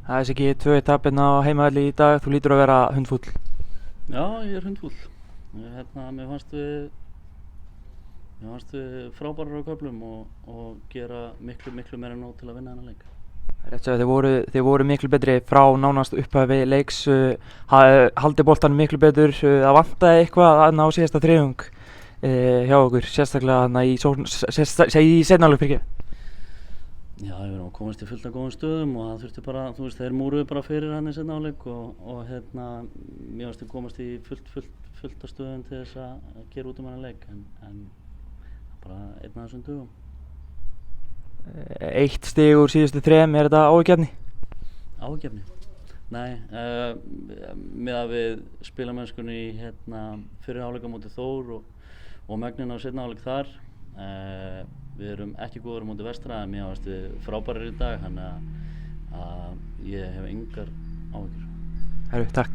Það er ekki 2-1 á heimavelli í dag, þú lítur að vera hundfúll. Já, ég hundfúll. Mér fannst við frábærar á köflum og gera miklu meira en nóg til að vinna þennan leik. Rétt segja, þið voru miklu betri frá nánast upphafi leiks, haldið boltanum miklu betur, það vantaði eitthvað að ná síðasta þriðjung hjá okkur, sérstaklega í seinni hálfleik fyrir. Já, við erum komast í fullt af góðum stöðum og það þurfti bara, þeir múruðu bara fyrir hann í seinni hálfleik og mér fannst við komast í fullt af stöðum til þess að gera út þennan leik en bara einn af þessum dögum. 1 stig úr síðustu 3, er þetta áhyggjuefni? Áhyggjuefni? Nei, miðað við spilamennskunni í fyrri hálfleika móti Þór og megninu á seinni hálfleik þar. Við erum ekki góðir á móti Vestra en mér fannst við frábærir í dag, þannig að ég hef engar áhyggjur. Herru, takk.